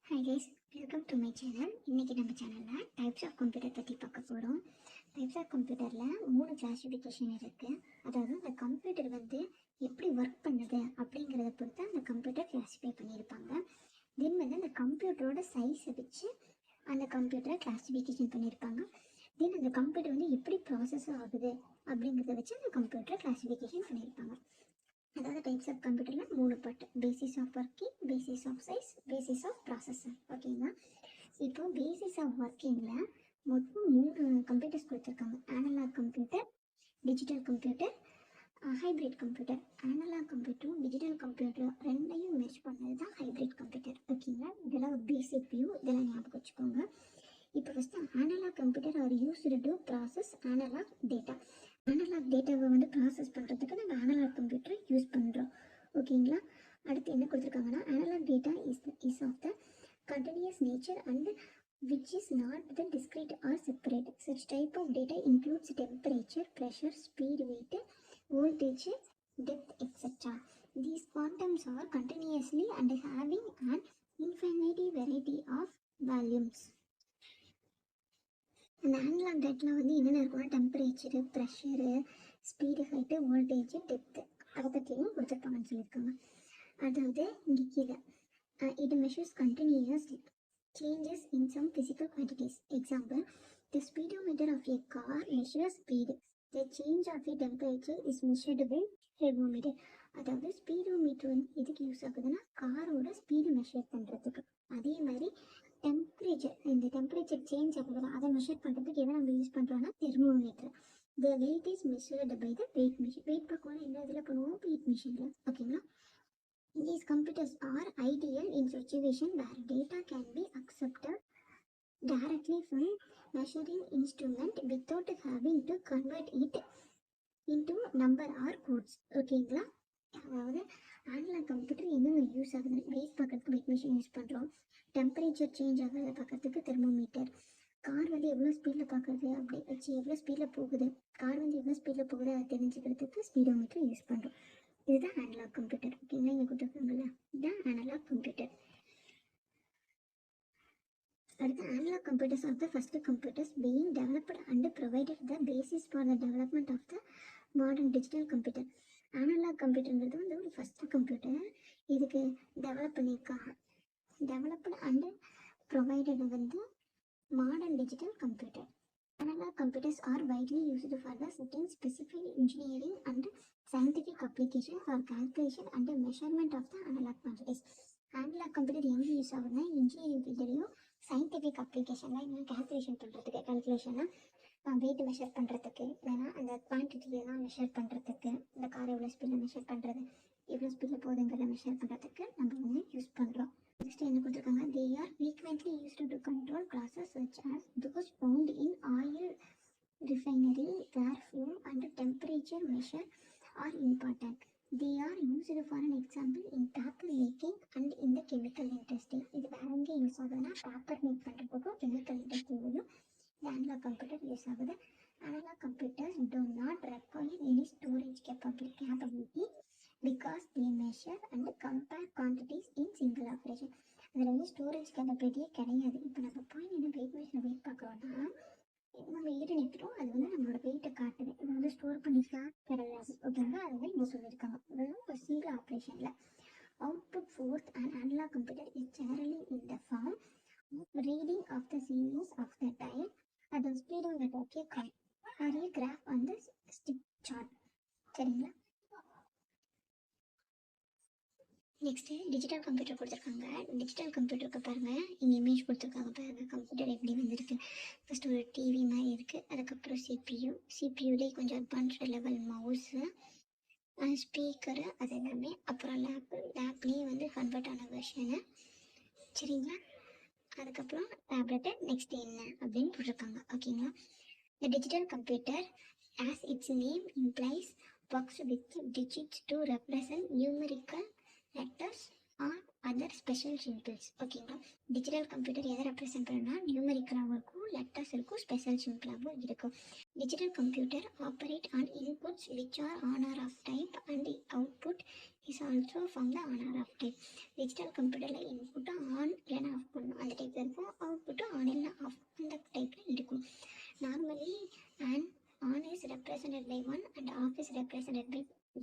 Hi guys, welcome to my channel. இன்றைக்கி நம்ம சேனலில் டைப்ஸ் ஆஃப் கம்ப்யூட்டர் பற்றி பார்க்க போகிறோம். டைப்ஸ் ஆஃப் கம்ப்யூட்டரில் 3 கிளாஸிஃபிகேஷன் இருக்குது. அதாவது அந்த கம்ப்யூட்டர் எப்படி ஒர்க் பண்ணுது அப்படிங்கிறத பொறுத்து அந்த கம்ப்யூட்டர் கிளாஸிஃபை பண்ணியிருப்பாங்க. தென் அந்த கம்ப்யூட்டரோட சைஸை வச்சு அந்த கம்ப்யூட்டரை கிளாஸிஃபிகேஷன் பண்ணியிருப்பாங்க. தென் அந்த கம்ப்யூட்டர் எப்படி ப்ராசஸ் ஆகுது அப்படிங்கிறத வச்சு அந்த கம்ப்யூட்டரை கிளாஸிஃபிகேஷன் பண்ணியிருப்பாங்க. அதாவது டைப்ஸ் ஆஃப் கம்ப்யூட்டரில் 3 part: basis of working, basis of size, basis of processor. ஓகேங்களா? இப்போ பேசிஸ் ஆஃப் ஒர்க்கிங்கில் மொத்தம் 3 கம்ப்யூட்டர்ஸ் கொடுத்துருக்காங்க. Analog computer, digital computer, hybrid computer. Analog கம்ப்யூட்டரும் டிஜிட்டல் கம்ப்யூட்டரும் ரெண்டையும் மெர்ஜ் பண்ணது தான் ஹைப்ரிட் கம்ப்யூட்டர். ஓகேங்களா? இதெல்லாம் ஒரு பேசிக் வியூ, இதெல்லாம் ஞாபகம் வச்சுக்கோங்க. இப்போ first analogue computer are used to process analogue data. Analogue டேட்டாவை ப்ராசஸ் பண்ணுறதுக்கு நம்ம அனலாக் கம்ப்யூட்டரை யூஸ் பண்ணுறோம். ஓகேங்களா? அடுத்து என்ன கொடுத்துருக்காங்கன்னா, analogue data is of the continuous nature and which is not the discrete or separate. Such type of data includes temperature, pressure, speed, weight, voltage, depth, etc. These quantums are continuously and having an infinite variety of volumes. அந்த analogue டேட்டில் என்னென்ன இருக்குன்னா, temperature, pressure, speed, height, voltage, depth, அதை பற்றியும் கொடுத்துருப்பாங்கன்னு சொல்லியிருக்காங்க. அதாவது இங்கே கீழே it measures continuous changes in some physical quantities. Example, the speedometer of a car measures speed. The change of a temperature is measured by thermometer. அதாவது speedometer எதுக்கு use ஆகுதுன்னா, காரோட ஸ்பீடு மெஷர் பண்ணுறதுக்கு. அதே மாதிரி இந்த டெம்பரேச்சர் சேஞ்ச் ஆகுதுன்னா அதை மெஷர் பண்ணுறதுக்கு எதை நம்ம யூஸ் பண்ணுறோம்னா thermometer. The weight is measured by the weight machine. Weight பார்க்கணும் என்ன இதில் பண்ணுவோம், வெயிட் மிஷினில். ஓகேங்களா? These computers are ideal in situation where data can be accepted directly from measuring instrument without having to convert it into number or codes. ஓகேங்களா? அதாவது analogue computer என்னென்ன use ஆகுது, வெயிட் பார்க்கறதுக்கு வெயிட் மிஷின் யூஸ் பண்ணுறோம், temperature change ஆகிறத பார்க்கறதுக்கு thermometer, car எவ்வளோ ஸ்பீடில் பார்க்குறது அப்படி வச்சு எவ்வளோ ஸ்பீடில் போகுது, கார் எவ்வளோ ஸ்பீடில் போகுது அதை தெரிஞ்சுக்கிறதுக்கு ஸ்பீடோமீட்டர் யூஸ் பண்ணுறோம். இதுதான் அனலாக் கம்ப்யூட்டர். ஓகேங்களா? இங்கே கொடுத்துருக்காங்கல்ல, இதுதான் அனலாக் கம்ப்யூட்டர். அடுத்து analog computers of the first computers being developed and provided the basis for the development of the modern digital computer. Analog கம்ப்யூட்டர்ன்றது ஒரு ஃபர்ஸ்ட் கம்ப்யூட்டர். இதுக்கு டெவலப் பண்ணியிருக்காங்க. Developed and provided modern digital computer. Analog computers are widely used for the setting specific engineering and scientific application for calculation and measurement of the analog quantities. Analog computer எங்கே use ஆகுதுன்னா, engineering ஃபீல்ட்லையும் scientific அப்ளிகேஷனில் இன்னும் calculation பண்ணுறதுக்கு, கால்குலேஷன்னா wait measure பண்ணுறதுக்கு, இல்லைனா அந்த குவான்டிட்டிலாம் measure பண்ணுறதுக்கு, இந்த கார் எவ்வளோ ஸ்பீடில் மெஷர் பண்ணுறது, எவ்வளோ ஸ்பீடில் போகுதுங்கிறத மெஷர் பண்ணுறதுக்கு நம்ம யூஸ் பண்ணுறோம். Next என்ன கொடுத்துருக்காங்க, they are frequently used to control processes such as those found in oil refinery where flow and temperature measure are important. They are used for an example in paper making and in the chemical industry. இது வேற எங்கே use ஆகுதுன்னா, paper make பண்ணுறதுக்கும் chemical இண்டஸ்ட்ரியிலையும் analogue computer use ஆகுது. Analogue computers do not require any storage capability because they measure and compare quantities in single operation. அதில் storage கேப்பபிலிட்டியே கிடையாது. இப்போ நம்ம போய் வெயிட் மிஷினில் வெயிட் பார்க்குறோன்னா, நம்ம ஏறி நிற்கிறோம், அது நம்மளோட வெயிட்டை காட்டுது. இது ஸ்டோர் பண்ணிக்க கிடையாது. ஓகேங்களா? அதை இங்கே சொல்லியிருக்காங்க. ஒரு சிங்கிள் ஆப்ரேஷனில் output forth and analog computer is generally in the form reading of the series of the time at the speedometer or a graph on the stick chart. சரிங்களா? நெக்ஸ்ட்டு டிஜிட்டல் கம்ப்யூட்டர் கொடுத்துருக்காங்க. Digital கம்ப்யூட்டருக்கு பாருங்கள், இங்கே image கொடுத்துருக்காங்க பாருங்கள். Computer எப்படி வந்திருக்கு, first ஒரு TV மாதிரி இருக்குது, அதுக்கப்புறம் சிபியூலே கொஞ்சம் அட்வான்ஸ்டு லெவல் மவுஸு, ஸ்பீக்கரு, அது எல்லாமே, அப்புறம் லேப்லேயே கன்வெர்ட் ஆன வெர்ஷனு. சரிங்களா? அதுக்கப்புறம் டேப்லெட்டு. நெக்ஸ்ட் என்ன அப்படின்னு போட்டிருக்காங்க. ஓகேங்களா? The digital computer, as its name implies, works with digits to represent numerical letters or other special symbols. ஓகேங்களா? டிஜிட்டல் கம்ப்யூட்டர் எதை ரெப்ரசென்ட் பண்ணுன்னா, நியூமெரிக்கலாகவும் இருக்கும், லெட்டர்ஸ் இருக்கும், ஸ்பெஷல் சிம்பிளாகவும் இருக்கும். Digital computer operate on inputs which are on or off type and output is also from the on or off type. Digital கம்ப்யூட்டரில் input on இல்லைனா ஆஃப்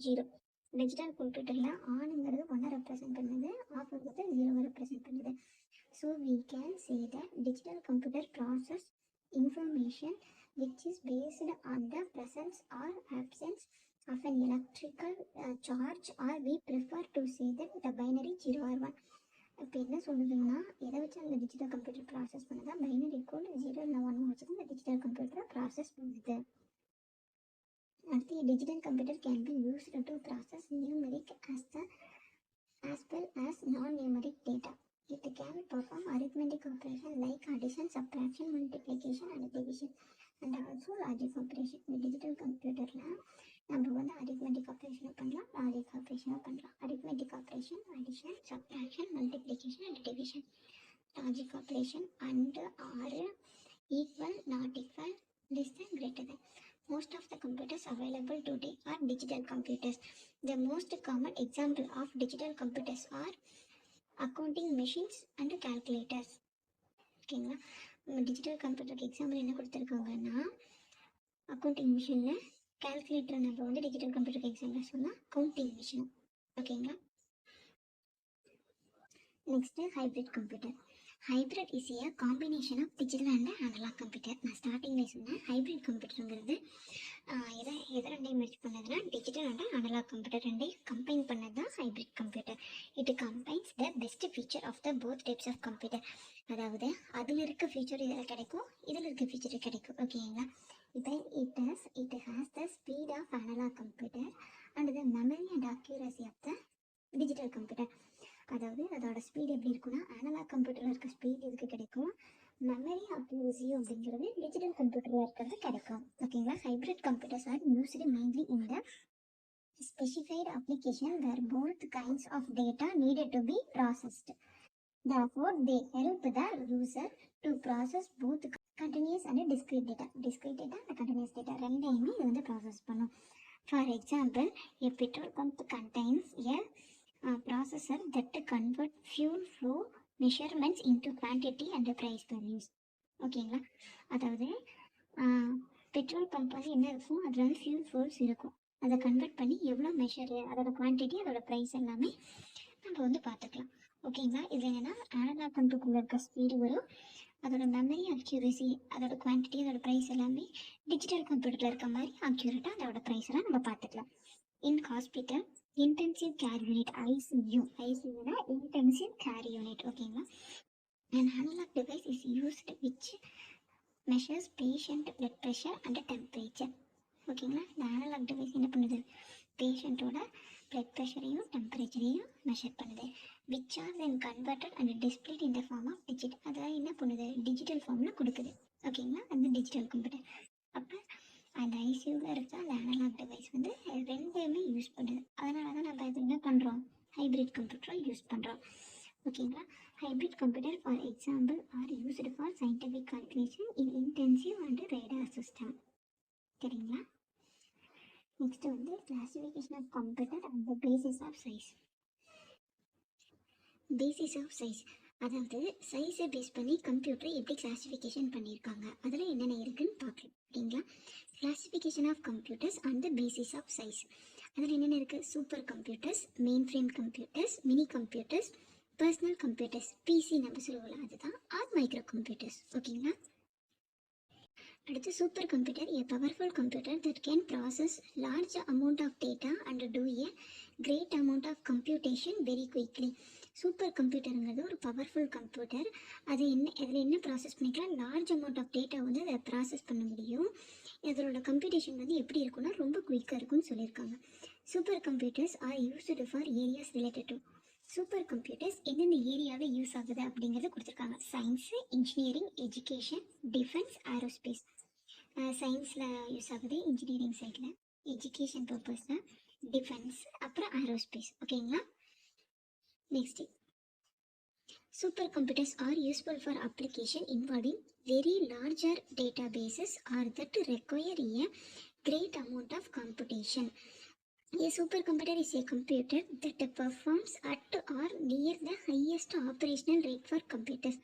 0. டிஜிட்டல் கம்ப்யூட்டரில் ஆனுங்கிறது 1 ரெப்ரசென்ட் பண்ணுது, ஆஃப்ங்கிறது 0 ரெப்ரசென்ட் பண்ணுது. So we can say that digital computer process information which is based on the presence or absence of an electrical charge, or we prefer to say that the binary 0 or 1. இப்போ என்ன சொல்லுதுன்னா, எதை வச்சு அந்த digital computer process பண்ணுதா, binary code 0 இல்லை 1 வச்சு தான் இந்த டிஜிட்டல் கம்ப்யூட்டரை ப்ராசஸ் பண்ணுது. அடுத்து digital computer can be used to process numeric as well as non-numeric data. It can perform arithmetic operation like addition, subtraction, multiplication and division, and also logic operation. இந்த digital கம்ப்யூட்டரில் நம்ம வந்து arithmetic operation பண்ணலாம், logic operation பண்ணலாம். arithmetic operation addition, subtraction, multiplication and division. logic operation and or equal, not equal, less than, greater than. Most of the computers available today are digital computers. The most common example of digital computers are accounting machines and calculators. ஓகேங்களா, digital கம்ப்யூட்டருக்கு example என்ன கொடுத்துருக்காங்கன்னா, accounting மிஷின்னு, calculator நம்ம வந்து digital கம்ப்யூட்டருக்கு example சொன்னால் counting machine. ஓகேங்களா, next hybrid computer. Hybrid is a combination of digital and analog computer. நான் ஸ்டார்டிங்கில் சொன்னேன், ஹைப்ரிட் கம்ப்யூட்டருங்கிறது எதை ரெண்டையும் மெர்ஜ் பண்ணதுன்னா டிஜிட்டல் அண்ட் அனலாக் கம்ப்யூட்டர் ரெண்டையும் கம்பைன் பண்ணது தான் hybrid computer. It combines the best feature of the both types of computer. அதாவது அதில் இருக்க ஃபீச்சர் இதில் கிடைக்கும், இதில் இருக்க ஃபீச்சர் கிடைக்கும். ஓகேங்களா, இப்போ it has the speed of analog computer and the memory and accuracy of the digital computer. அதாவது அதோட ஸ்பீட் எப்படி இருக்குன்னா, அனலாக் கம்ப்யூட்டரில் இருக்க ஸ்பீட் இதுக்கு கிடைக்கும், மெமரி அக்யூரசி அப்படிங்கிறது டிஜிட்டல் கம்ப்யூட்டரில் இருக்கிறது கிடைக்கும். ஓகேங்களா, hybrid computers are used mainly in the specified application where both kinds of data needed to be processed. Therefore, they help the user to process both continuous and discrete data. Discrete data and continuous data ரெண்டையுமே இது வந்து process பண்ணும். For example, a petrol pump contains a processor that convert fuel flow measurements into quantity and price per use. ஓகேங்களா, அதாவது petrol pump வந்து என்ன இருக்கும், அதில் வந்து ஃபியூல் ஃப்ளோஸ் இருக்கும், அதை கன்வெர்ட் பண்ணி எவ்வளோ மெஷரு, அதோட குவான்டிட்டி, அதோட ப்ரைஸ் எல்லாமே நம்ம வந்து பார்த்துக்கலாம். ஓகேங்களா, இதில் என்னென்னா அனலாக் கம்ப்யூட்டரில் இருக்க ஸ்பீடு வரும், அதோட மெமரி அக்யூரசி, அதோட குவான்டிட்டி, அதோட ப்ரைஸ் எல்லாமே டிஜிட்டல் கம்ப்யூட்டரில் இருக்க மாதிரி அக்யூரேட்டாக அதோட ப்ரைஸ் எல்லாம் நம்ம பார்த்துக்கலாம். In hospital intensive care unit, ஐசியூனா இன்டென்சிவ் கேர் யூனிட். ஓகேங்களா, an analog device is used which measures patient blood pressure and temperature. ஓகேங்களா, இந்த அனலாக் டிவைஸ் என்ன பண்ணுது, பேஷண்ட்டோட பிளட் ப்ரெஷரையும் டெம்பரேச்சரையும் மெஷர் பண்ணுது. Which are then converted and displayed in the form of digit. அதாவது என்ன பண்ணுது, டிஜிட்டல் ஃபார்மில் கொடுக்குது. ஓகேங்களா, அந்த டிஜிட்டல் கம்ப்யூட்டர். அப்போ அந்த ஐசியூவில் இருக்க அந்த அனலாக் டிவைஸ் வந்து ரெண்டையுமே யூஸ் பண்ணுது. அதனால தான் நம்ம இது என்ன பண்ணுறோம், ஹைப்ரிட் கம்ப்யூட்டரை யூஸ் பண்ணுறோம். ஓகேங்களா, hybrid computer for example are used for scientific calculation in intensive and radar system. சரிங்களா, நெக்ஸ்ட் வந்து classification of computer and the basis of size. Basis of size, அதாவது சைஸை பேஸ் பண்ணி கம்ப்யூட்டரை எப்படி கிளாசிஃபிகேஷன் பண்ணியிருக்காங்க, அதில் என்னென்ன இருக்குன்னு பார்க்கலாம். ஓகேங்களா, classification of computers and the basis of size. அதில் என்னென்ன இருக்குது, supercomputers, mainframe computers, minicomputers, personal computers, PC நம்ம சொல்லுவோம்ல அதுதான், ஆர் மைக்ரோ கம்ப்யூட்டர்ஸ். ஓகேங்களா, அடுத்து supercomputer, a powerful computer that can process large amount of data and do a great amount of computation very quickly. Super கம்ப்யூட்டருங்கிறது ஒரு powerful computer. அது அதில் என்ன ப்ராசஸ் பண்ணிக்கலாம், லார்ஜ் அமௌண்ட் ஆஃப் டேட்டா வந்து அதை ப்ராசஸ் பண்ண முடியும். இதோட கம்ப்யூட்டேஷன் வந்து எப்படி இருக்குன்னா ரொம்ப குயிக்காக இருக்கும்னு சொல்லியிருக்காங்க. Supercomputers are used for areas related to. Supercomputers எந்தெந்த ஏரியாவில் யூஸ் ஆகுது அப்படிங்கிறத கொடுத்துருக்காங்க. Science, engineering, education, defence, aerospace. சயின்ஸில் யூஸ் ஆகுது, இன்ஜினியரிங் சைடில், எஜுகேஷன் பர்பஸில், டிஃபென்ஸ், அப்புறம் ஏரோஸ்பேஸ். ஓகேங்களா, next supercomputers are useful for application involving very larger databases or that require a great amount of computation. A supercomputer is a computer that performs at or near the highest operational rate for computers.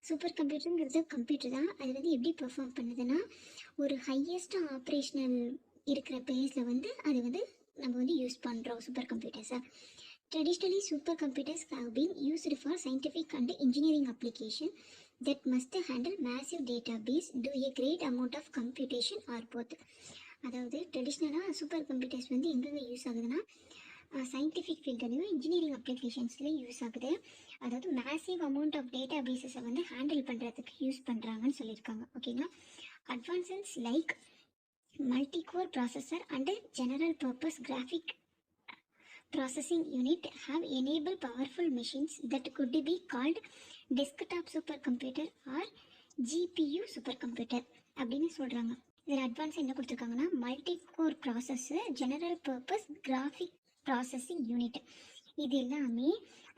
Super கம்ப்யூட்டருங்கிறது computer தான், அது வந்து எப்படி perform பண்ணுதுன்னா ஒரு highest operational இருக்கிற பேஸில் வந்து அது வந்து நம்ம வந்து யூஸ் பண்ணுறோம் super கம்ப்யூட்டர்ஸை. Traditionally, supercomputers have been used for scientific and engineering application that must handle massive database, do a great amount of computation or both. அதாவது ட்ரெடிஷ்னலாக சூப்பர் கம்ப்யூட்டர்ஸ் வந்து எங்கெங்கே யூஸ் ஆகுதுன்னா சயின்டிஃபிக் ஃபீல்ட்லேயும் இன்ஜினியரிங் அப்ளிகேஷன்ஸ்லேயும் யூஸ் ஆகுது. அதாவது massive amount of data பேஸஸை வந்து handle பண்ணுறதுக்கு use பண்ணுறாங்கன்னு சொல்லியிருக்காங்க. ஓகேங்களா. Advances like multicore processor and general purpose graphic processing unit have enabled powerful machines that could be called desktop supercomputer or GPU supercomputer அப்படின்னு சொல்கிறாங்க. இதில் அட்வான்ஸ் என்ன கொடுத்துருக்காங்கன்னா multi core processor, general purpose graphic processing unit, இது எல்லாமே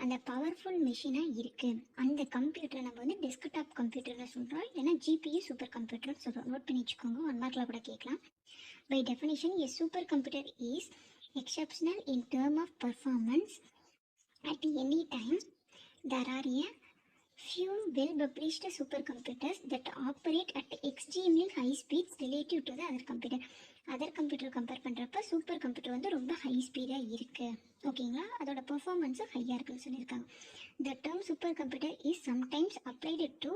அந்த powerful மிஷினாக இருக்குது. அந்த கம்ப்யூட்டரை நம்ம வந்து டெஸ்க்டாப் கம்ப்யூட்டர்னு சொல்கிறோம், இல்லைன்னா ஜிபியு சூப்பர் கம்ப்யூட்டர்னு சொல்கிறோம். நோட் பண்ணி வச்சுக்கோங்க, 1 மார்க்கில் கூட கேட்கலாம். By definition a supercomputer is exceptional in terms of performance at any time. There are a few well-published supercomputers that operate at extremely high speeds relative to the other computer. Other computer compare பண்ணுறப்ப super computer வந்து ரொம்ப high ஸ்பீடாக இருக்குது. ஓகேங்களா, அதோட பெர்ஃபார்மன்ஸும் ஹையாக இருக்குன்னு சொல்லியிருக்காங்க. The term supercomputer is sometimes applied to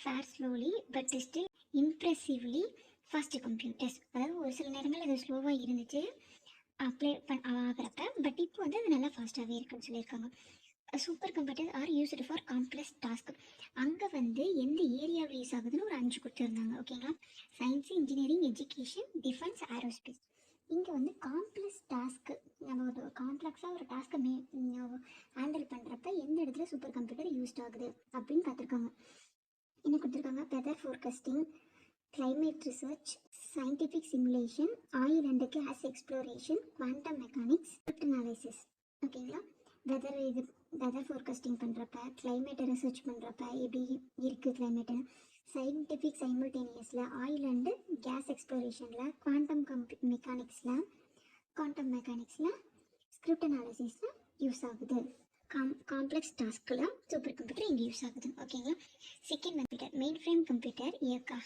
far slowly but still impressively fast computers. அதாவது ஒரு சில நேரங்கள் அது ஸ்லோவாக இருந்துச்சு அப்ளை ஆகிறப்ப, பட் இப்போ வந்து அது நல்லா ஃபாஸ்ட்டாகவே இருக்குன்னு சொல்லியிருக்காங்க. Super computer are used for complex task. அங்கே வந்து எந்த ஏரியாவில் யூஸ் ஆகுதுன்னு ஒரு 5 கொடுத்துருந்தாங்க. ஓகேங்களா. Science, engineering, education, defence, aerospace. இங்கே வந்து காம்ப்ளெக்ஸ் டாஸ்க்கு, நம்ம ஒரு காம்ப்ளெக்ஸாக ஒரு டாஸ்க்கை ஹேண்டில் பண்ணுறப்ப எந்த இடத்துல சூப்பர் கம்ப்யூட்டர் யூஸ்ட் ஆகுது அப்படின்னு பார்த்துருக்காங்க. என்ன கொடுத்துருக்காங்க, weather forecasting, climate research, scientific simulation, oil and gas exploration, quantum mechanics, cryptanalysis. ஓகேங்களா. வெதர் ஃபோர்காஸ்டிங் பண்ணுறப்ப, கிளைமேட்டை ரிசர்ச் பண்ணுறப்ப எப்படி இருக்குது கிளைமேட்டு, சயின்டிஃபிக் சைமல்டேனியஸில், ஆயில் அண்டு கேஸ் எக்ஸ்ப்ளோரேஷனில், குவாண்டம் மெக்கானிக்ஸில், ஸ்கிரிப்ட் அனாலிசிஸில் யூஸ் ஆகுது. காம்ப்ளெக்ஸ் டாஸ்கில் சூப்பர் கம்ப்யூட்டர் இங்கே யூஸ் ஆகுது. ஓகேங்களா. Second computer, mainframe computer,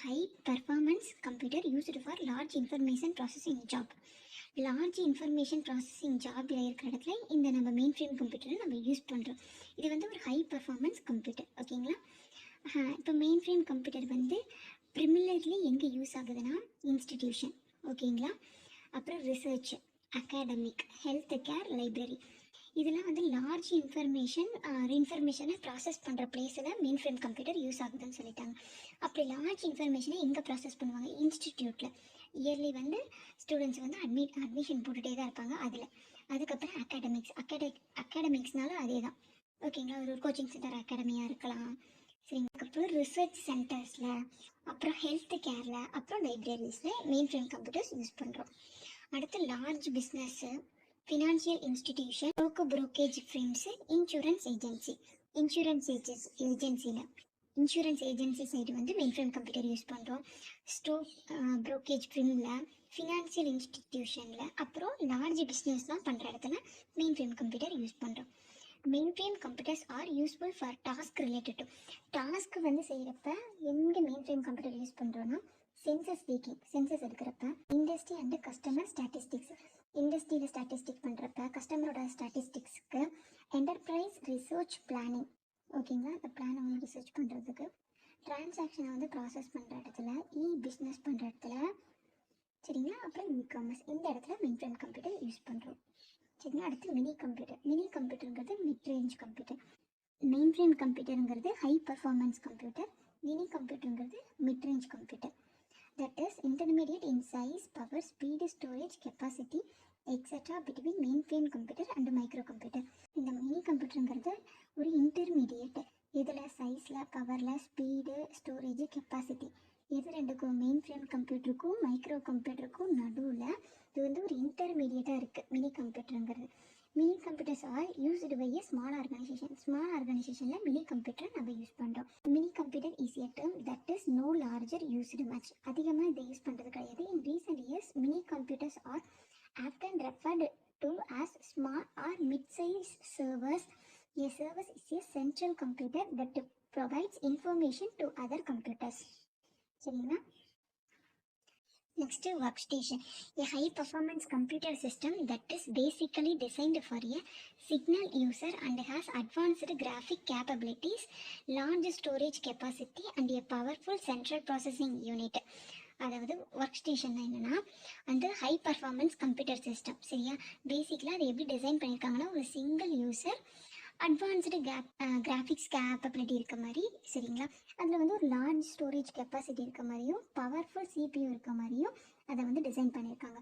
high performance computer used for large information processing job. Large information processing ஜாபில் இருக்கிற இடத்துல இந்த நம்ம மெயின் ஃப்ரேம் கம்ப்யூட்டரை நம்ம யூஸ் பண்ணுறோம். இது வந்து ஒரு ஹை பர்ஃபார்மன்ஸ் கம்ப்யூட்டர். ஓகேங்களா. இப்போ மெயின் ஃப்ரேம் கம்ப்யூட்டர் வந்து ப்ரிமிலர்லி எங்கே யூஸ் ஆகுதுன்னா இன்ஸ்டிடியூஷன். ஓகேங்களா. அப்புறம் research, academic, health care, library, இதெல்லாம் வந்து லார்ஜ் இன்ஃபர்மேஷனை ப்ராசஸ் பண்ணுற பிளேஸில் மெயின் ஃப்ரேம் கம்ப்யூட்டர் யூஸ் ஆகுதுன்னு சொல்லிட்டாங்க. அப்படி லார்ஜ் இன்ஃபர்மேஷனை எங்கே ப்ராசஸ் பண்ணுவாங்க, இன்ஸ்டிடியூட்டில். இயர்லி வந்து ஸ்டூடெண்ட்ஸ் வந்து அட்மிஷன் போட்டுகிட்டே தான் இருப்பாங்க அதில். அதுக்கப்புறம் அகாடமிக்ஸ்னால அதே தான். ஓகேங்களா. ஒரு கோச்சிங் சென்டர் அகாடமியாக இருக்கலாம். சரிங்க. அதுக்கப்புறம் ரிசர்ச் சென்டர்ஸில், அப்புறம் ஹெல்த் கேரில், அப்புறம் லைப்ரரிஸில் மெயின் ஃப்ரேம் கம்ப்யூட்டர்ஸ் யூஸ் பண்ணுறோம். அடுத்து large business, financial institution, brokerage friends, insurance agency side வந்து மெயின் ஃப்ரேம் கம்ப்யூட்டர் யூஸ் பண்ணுறோம். brokerage ஃப்ரெண்டில், ஃபினான்ஷியல் இன்ஸ்டிடியூஷனில், அப்புறம் லார்ஜ் பிஸ்னஸ்லாம் பண்ணுற இடத்துல மெயின் ஃப்ரேம் கம்ப்யூட்டர் யூஸ் பண்ணுறோம். Main frame computers are useful for task related to. Task வந்து செய்கிறப்ப எங்கே மெயின் ஃப்ரேம் கம்ப்யூட்டர் யூஸ் பண்ணுறோன்னா சென்சஸ் எடுக்கிறப்ப, இண்டஸ்ட்ரி அண்டு கஸ்டமர் ஸ்டாட்டிஸ்டிக்ஸ், இண்டஸ்ட்ரியில் ஸ்டாட்டிஸ்டிக் பண்ணுறப்ப, கஸ்டமரோட ஸ்டாட்டிஸ்டிக்ஸ்க்கு, என்டர்பிரைஸ் ரிசர்ச் பிளானிங். ஓகேங்களா. அந்த பிளானை வந்து ரிசர்ச் பண்ணுறதுக்கு, டிரான்சாக்ஷனை வந்து ப்ராசஸ் பண்ணுற இடத்துல, பிஸ்னஸ் பண்ணுற இடத்துல, சரிங்களா. அப்புறம் இ-காமர்ஸ், இந்த இடத்துல மெயின் ஃப்ரேம் கம்ப்யூட்டர் யூஸ் பண்ணுறோம். சரிங்களா. அடுத்து மினி கம்ப்யூட்டருங்கிறது mid range computer. Mainframe கம்ப்யூட்டருங்கிறது ஹை பர்ஃபார்மன்ஸ் கம்ப்யூட்டர். மினி கம்ப்யூட்டருங்கிறது mid range computer. That is intermediate in size, power, speed, storage, capacity, etc. between mainframe computer and microcomputer. இந்த mini கம்ப்யூட்டருங்கிறது ஒரு intermediate. இதில் சைஸில், பவரில், ஸ்பீடு, ஸ்டோரேஜ், கெப்பாசிட்டி, இது ரெண்டுக்கும் mainframe கம்ப்யூட்டருக்கும் மைக்ரோ கம்ப்யூட்டருக்கும் நடுவில் இது வந்து ஒரு இன்டர்மீடியேட்டாக இருக்குது மினி கம்ப்யூட்டருங்கிறது. Mini computers are used by a small ஆர்கனைசேஷனில் மினி கம்ப்யூட்டர் நம்ம யூஸ் பண்ணுறோம். Mini computer is a term that is no larger used much. அதிகமாக இதை யூஸ் பண்ணுறது கிடையாது. In recent years mini computers are often referred to as small or mid size servers. A service is a central computer that provides information to other computers. சரிங்களா. Next, workstation. A high-performance computer system that is basically designed for a signal user and has advanced graphic capabilities, large storage capacity, and a powerful central processing unit. அதாவது work station என்னன்னா அந்த high performance computer system சரியா. பேசிக்கலாக அதை எப்படி design பண்ணியிருக்காங்கன்னா ஒரு single user advanced graphics capability இருக்க மாதிரி சரிங்களா. அதில் வந்து ஒரு லார்ஜ் ஸ்டோரேஜ் கெப்பாசிட்டி இருக்க மாதிரியும் பவர்ஃபுல் சிபியூ இருக்க மாதிரியும் அதை வந்து டிசைன் பண்ணியிருக்காங்க.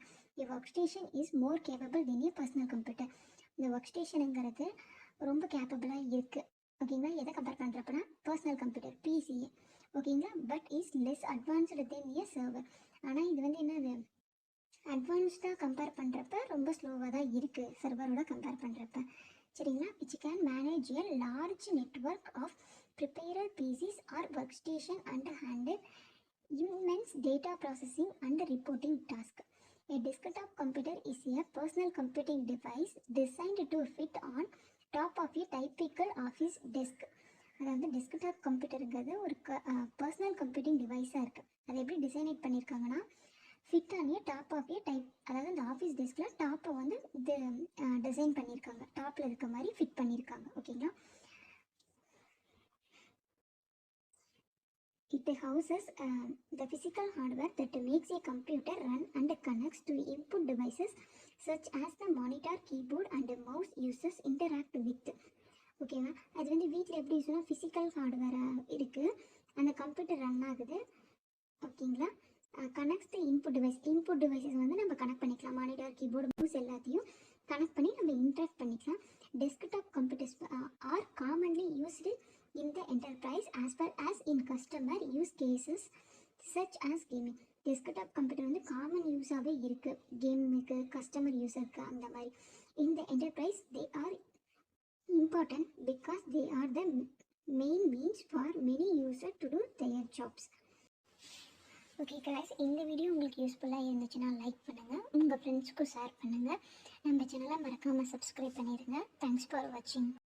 Work station is more capable then A personal computer. இந்த ஒர்க் ஸ்டேஷனுங்கிறது ரொம்ப கேப்பபிளாக இருக்குது ஓகேங்களா. எதை கம்பேர் பண்ணுறப்பனா பர்சனல் கம்ப்யூட்டர் பிசிஏ ஓகேங்களா. But is less advanced then A server. ஆனால் இது வந்து என்னது அட்வான்ஸ்டாக கம்பேர் பண்ணுறப்ப ரொம்ப ஸ்லோவாக தான் இருக்குது சர்வரோட கம்பேர் பண்ணுறப்ப சரிங்களா. Which can manage a large network of prepared PCs or workstation and handle immense data processing and reporting task. A desktop computer is a personal computing device designed to fit on top of a typical office desk. அதாவது desktop கம்ப்யூட்டருங்கிறது ஒரு personal computing டிவைஸாக இருக்குது. அதை எப்படி designate பண்ணியிருக்காங்கன்னா fit ஆனிய top of a type, அதாவது அந்த ஆஃபீஸ் டெஸ்கில் டாப்பை வந்து இது டிசைன் பண்ணியிருக்காங்க, டாப்பில் இருக்க மாதிரி ஃபிட் பண்ணியிருக்காங்க ஓகேங்களா. It houses the physical hardware that makes a computer run and connects to input devices such as the monitor, keyboard and mouse users interact with. ஓகேவா. அது வந்து வீட்டில் எப்படி யூஸ்னா ஃபிசிக்கல் ஹார்ட்வேராக இருக்குது, அந்த கம்ப்யூட்டர் ரன் ஆகுது ஓகேங்களா. கனெக்ட்ஸ் த இன்புட் டிவைஸஸ் வந்து நம்ம கனெக்ட் பண்ணிக்கலாம், மானிட்டர் கீபோர்டு மவுஸ் எல்லாத்தையும் கனெக்ட் பண்ணி நம்ம இன்ட்ராக்ட் பண்ணிக்கலாம். Desktop computers R commonly used in the enterprise as well as in customer use cases such as gaming. Desktop computer வந்து காமன் யூஸாகவே இருக்குது, கேமுக்கு கஸ்டமர் யூஸருக்கு அந்த மாதிரி. இந்த enterprise they are important because they are the main means for many users to do their jobs. Okay guys, இந்த video உங்களுக்கு யூஸ்ஃபுல்லாக இருந்துச்சுன்னா லைக் பண்ணுங்கள், உங்கள் ஃப்ரெண்ட்ஸ்க்கும் ஷேர் பண்ணுங்கள், நம்ம சேனலை மறக்காமல் சப்ஸ்கிரைப் பண்ணிடுங்க. தேங்க்ஸ் ஃபார் வாட்சிங்.